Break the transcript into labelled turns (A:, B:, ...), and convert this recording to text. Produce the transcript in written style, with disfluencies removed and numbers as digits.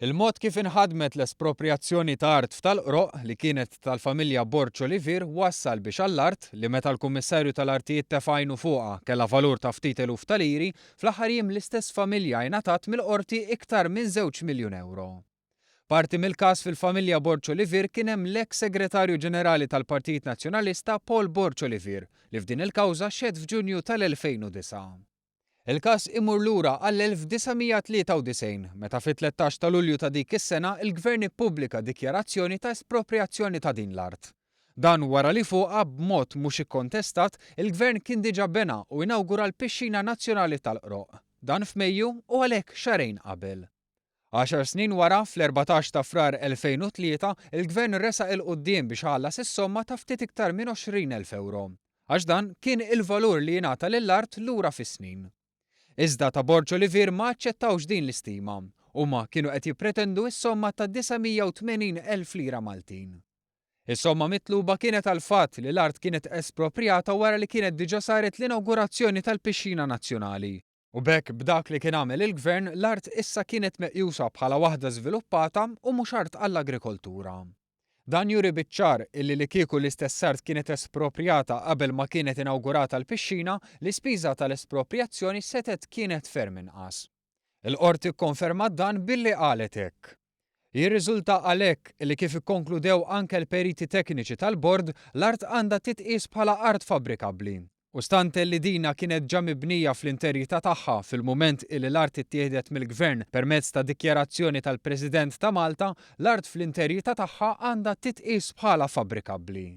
A: Il-mod kif inħadmet l-espropriazzjoni ta' art f'Talqroq li kienet tal-familja Borċ Olivier wassal biex għall-art li meta l-Kummissarju tal-Artijiet tefajnu fuqha kellha valur ta' ftit eluf ta' liri, fl-aħħar jiem l-istess familja ngħatat mill-qorti iktar minn €2 miljun. Parti mill-każ fil-familja Borċ Olivier kien hemm l-eks Segretarju Ġenerali tal-Partit Nazzjonalista Paul Borċ Olivier li f'din il-kawża xed f'Ġunju tal-2009. Il-każ imur lura għall-1993 meta fit-13 ta' Lulju ta' dik is-sena il-Gvern ippubblika dikjarazzjoni ta' esproprjazzjoni ta' din l-art. Dan wara li fuqha b'mod mhux ikkontestat il-Gvern kien diġà bena u inawgura l-Pixxina Nazzjonali tal-Qroq. Dan f'Mejju u għalhekk xarejn qabel. 10 snin wara, fl-14 ta' Frar 2003, il-Gvern resaq il-quddiem biex ħallas is-somma ta' ftit iktar minn €20,000. Għax dan kien il-valur li jingħata lill-art lura fis-snin. Iżda ta' Borċ Olivier ma aċċettawx din l-istima. Huma kienu qed jippretendu s-somma ta' 980,000 lira Maltin. Is-somma mitluba kienet għal fatt li l-art kienet esproprijata wara li kienet diġà saret l-inawgurazzjoni tal-Pixxina Nazzjonali. U bekk b'dak li kien għamel il-Gvern l-art issa kienet meqjusa bħala waħda żviluppata u mhux art għall-agrikoltura. Dan juri biċ-ċar illi li kieku l-istess art kienet esproprijata qabel ma kienet inawgurata l-pixxina, l-ispiża tal-esproprijazzjoni setet kienet ferm inqas. Il-qorti kkonfermat dan billi qalet hekk. Jirriżulta għalhekk li kif ikkonkludew anke l-periti tekniċi tal-bord l-art għandha titqies bħala art fabbrikabbli. U stant li dina kienet ġa mibnija fl-interjetà tagħha fil-mument li l-art ittieħdet mill-Gvern permezz ta' dikjarazzjoni tal-President ta' Malta, l-art fl-interjetà tagħha għandha titqies bħala fabbrikabbli.